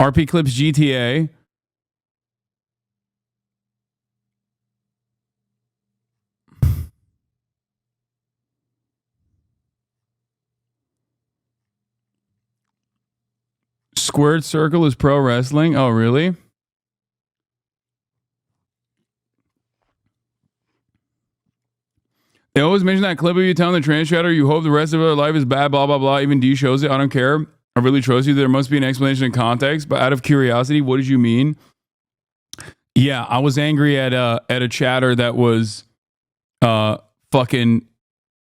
RP Clips GTA. Squared Circle is pro wrestling. Oh, really? They always mention that clip of you telling the trans chatter you hope the rest of our life is bad, blah, blah, blah. Even D shows it. I don't care. I really trust you. There must be an explanation in context. But out of curiosity, what did you mean? Yeah, I was angry at a chatter that was fucking...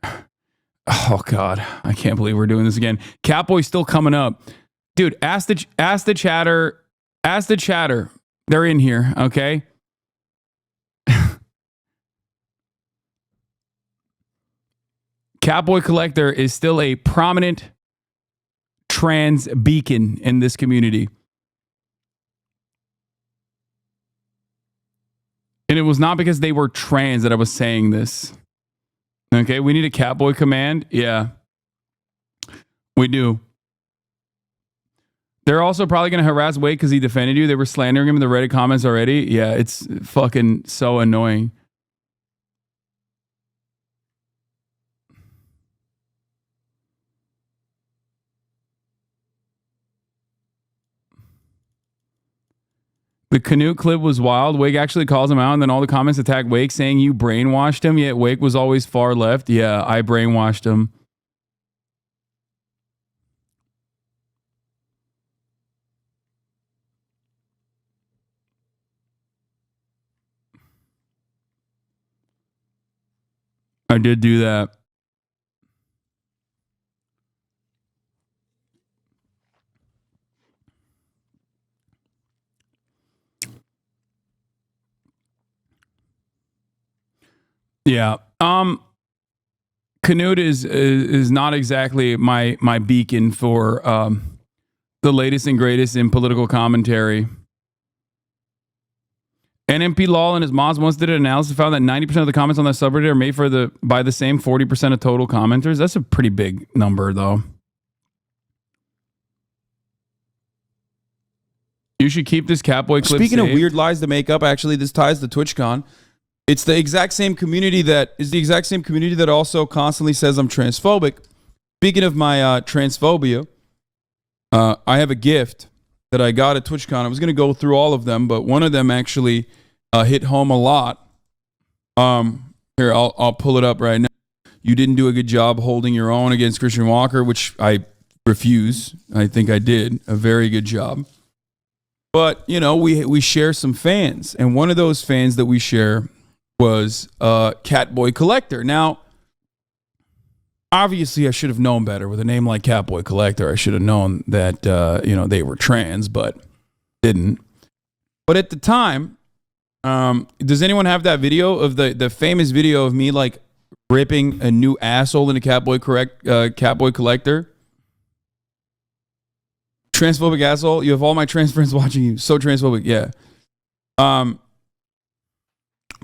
Oh, God. I can't believe we're doing this again. Catboy's still coming up. Dude, ask the chatter. Ask the chatter. They're in here, okay? Catboy Collector is still a prominent trans beacon in this community. And it was not because they were trans that I was saying this. Okay, we need a Catboy command. Yeah, we do. They're also probably going to harass Wake because he defended you. They were slandering him in the Reddit comments already. Yeah, it's fucking so annoying. The Canute clip was wild. Wake actually calls him out, and then all the comments attack Wake, saying you brainwashed him, yet Wake was always far left. Yeah, I brainwashed him. I did do that. Yeah. Canute is not exactly my beacon for the latest and greatest in political commentary. NMP Lol and his mods once did an analysis, found that 90% of the comments on that subreddit are made by the same 40% of total commenters. That's a pretty big number, though. You should keep this Catboy clip Speaking saved. of weird lies to make up, actually, this ties to TwitchCon. It's the exact same community that also constantly says I'm transphobic. Speaking of my transphobia, I have a gift that I got at TwitchCon. I was going to go through all of them, but one of them actually hit home a lot. Here, I'll pull it up right now. You didn't do a good job holding your own against Christian Walker, which I refuse. I think I did a very good job. But, you know, we share some fans, and one of those fans that we share was Catboy Collector. Now, obviously, I should have known better. With a name like Catboy Collector, I should have known that they were trans, but didn't. But at the time, does anyone have that video of the famous video of me like ripping a new asshole into Catboy Collector? Transphobic asshole. You have all my trans friends watching you. So transphobic. Yeah.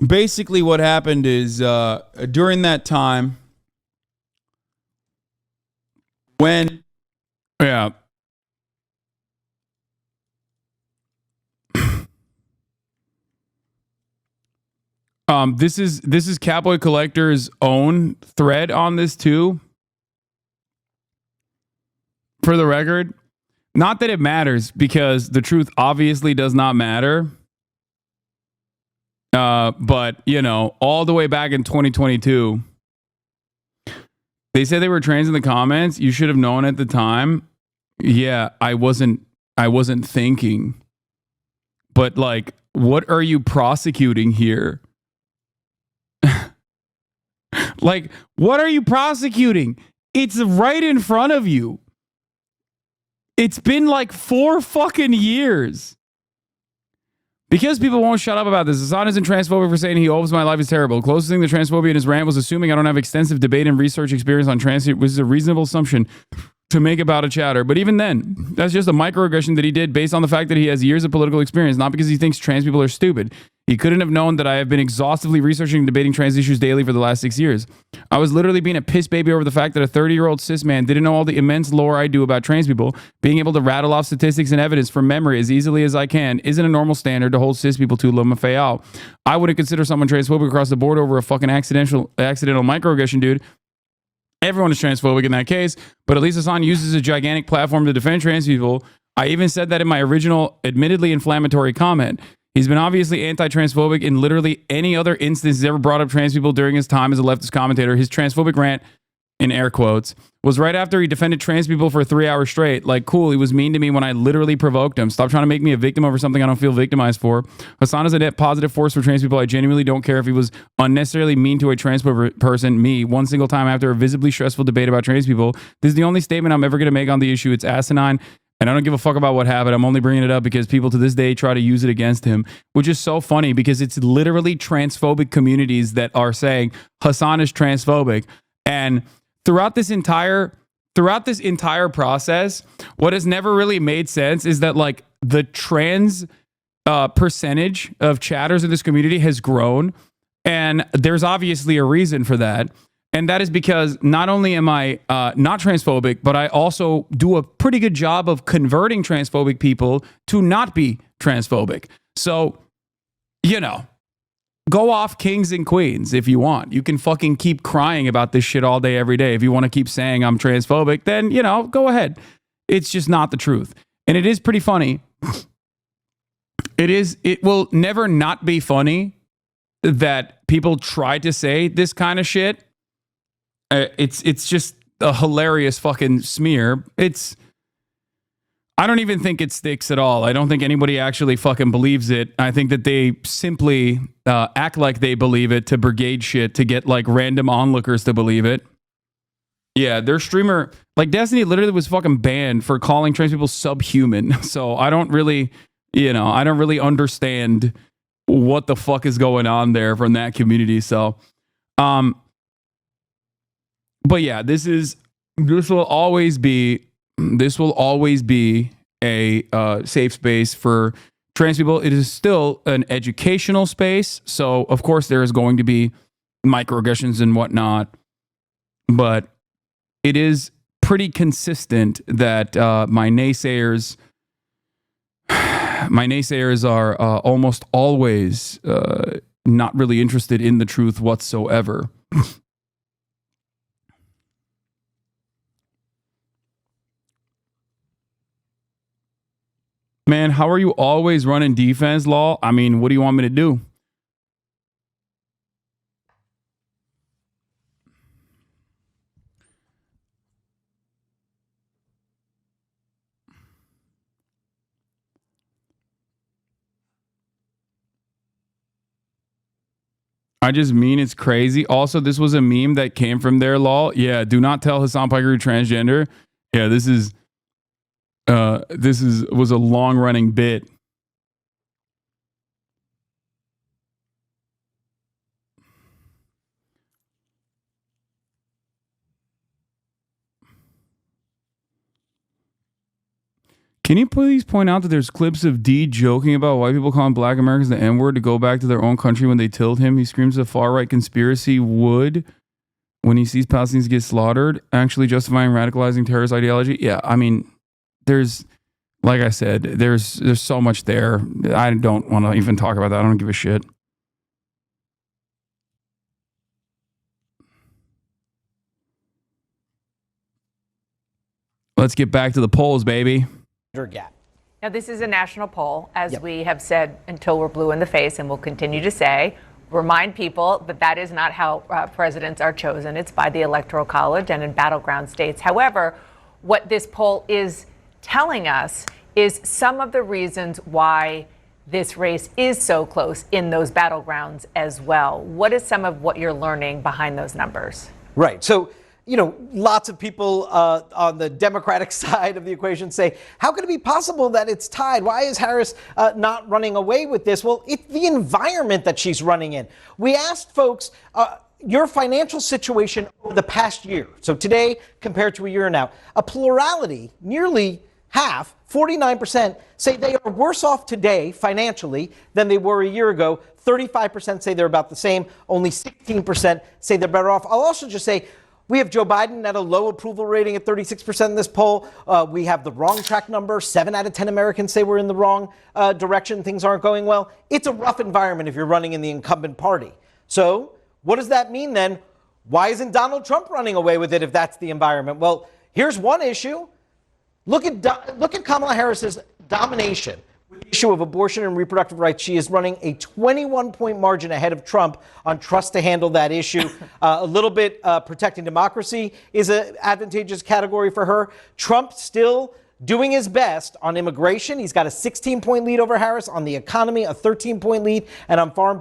Basically, what happened is during that time, when this is Catboy Collector's own thread on this too. For the record, not that it matters, because the truth obviously does not matter. But, you know, all the way back in 2022, they said they were trans in the comments. You should have known at the time. Yeah, I wasn't thinking. But, like, what are you prosecuting here? Like, what are you prosecuting? It's right in front of you. It's been like 4 fucking years. Because people won't shut up about this, Hasan isn't transphobic for saying he hopes my life is terrible. The closest thing to transphobia in his rant was assuming I don't have extensive debate and research experience on trans, which is a reasonable assumption to make about a chatter. But even then, that's just a microaggression that he did based on the fact that he has years of political experience, not because he thinks trans people are stupid. He couldn't have known that I have been exhaustively researching and debating trans issues daily for the last 6 years. I was literally being a piss baby over the fact that a 30-year-old cis man didn't know all the immense lore I do about trans people. Being able to rattle off statistics and evidence from memory as easily as I can isn't a normal standard to hold cis people to, Loma Fayal. I wouldn't consider someone transphobic across the board over a fucking accidental microaggression, dude. Everyone is transphobic in that case, but at least Hasan uses a gigantic platform to defend trans people. I even said that in my original, admittedly inflammatory comment. He's been obviously anti-transphobic in literally any other instance he's ever brought up trans people during his time as a leftist commentator. His transphobic rant, in air quotes, was right after he defended trans people for 3 hours straight. Like, cool, he was mean to me when I literally provoked him. Stop trying to make me a victim over something I don't feel victimized for. Hasan is a net positive force for trans people. I genuinely don't care if he was unnecessarily mean to a trans person, me, one single time after a visibly stressful debate about trans people. This is the only statement I'm ever going to make on the issue. It's asinine, and I don't give a fuck about what happened. I'm only bringing it up because people to this day try to use it against him, which is so funny because it's literally transphobic communities that are saying Hasan is transphobic. And throughout this entire process, what has never really made sense is that like the trans percentage of chatters in this community has grown, and there's obviously a reason for that. And that is because not only am I not transphobic, but I also do a pretty good job of converting transphobic people to not be transphobic. So, you know, go off kings and queens if you want. You can fucking keep crying about this shit all day, every day. If you want to keep saying I'm transphobic, then, you know, go ahead. It's just not the truth. And it is pretty funny. It will never not be funny that people try to say this kind of shit. It's just a hilarious fucking smear. I don't even think it sticks at all. I don't think anybody actually fucking believes it. I think that they simply act like they believe it to brigade shit to get like random onlookers to believe it. Yeah, their streamer, like Destiny literally was fucking banned for calling trans people subhuman. So I don't really understand what the fuck is going on there from that community. So, but yeah, this will always be a safe space for trans people. It is still an educational space. So of course there is going to be microaggressions and whatnot, but it is pretty consistent that my naysayers are almost always not really interested in the truth whatsoever. Man, how are you always running defense, Law? I mean, what do you want me to do? I just mean it's crazy. Also, this was a meme that came from their Law. Yeah, do not tell Hasan Piker you're transgender. Yeah, this was a long running bit. Can you please point out that there's clips of D joking about white people calling black Americans the N-word to go back to their own country when they killed him? He screams a far-right conspiracy would, when he sees Palestinians get slaughtered, actually justifying radicalizing terrorist ideology. Yeah, I mean, there's, like I said, there's so much there. I don't want to even talk about that. I don't give a shit. Let's get back to the polls, baby. Gap. Now, this is a national poll, as we have said until we're blue in the face, and we'll continue to say. Remind people that that is not how presidents are chosen. It's by the Electoral College and in battleground states. However, what this poll is telling us is some of the reasons why this race is so close in those battlegrounds as well. What is some of what you're learning behind those numbers? Right. So, you know, lots of people on the Democratic side of the equation say, how can it be possible that it's tied? Why is Harris not running away with this? Well, it's the environment that she's running in. We asked folks, your financial situation over the past year. So today compared to a year now, a plurality, nearly half, 49%, say they are worse off today financially than they were a year ago. 35% say they're about the same. Only 16% say they're better off. I'll also just say we have Joe Biden at a low approval rating at 36% in this poll. We have the wrong track number. 7 out of 10 Americans say we're in the wrong direction. Things aren't going well. It's a rough environment if you're running in the incumbent party. So what does that mean then? Why isn't Donald Trump running away with it if that's the environment? Well, here's one issue. Look at Kamala Harris's domination with the issue of abortion and reproductive rights. She is running a 21-point margin ahead of Trump on trust to handle that issue. A little bit protecting democracy is an advantageous category for her. Trump still doing his best on immigration. He's got a 16-point lead over Harris. On the economy, a 13-point lead. And on foreign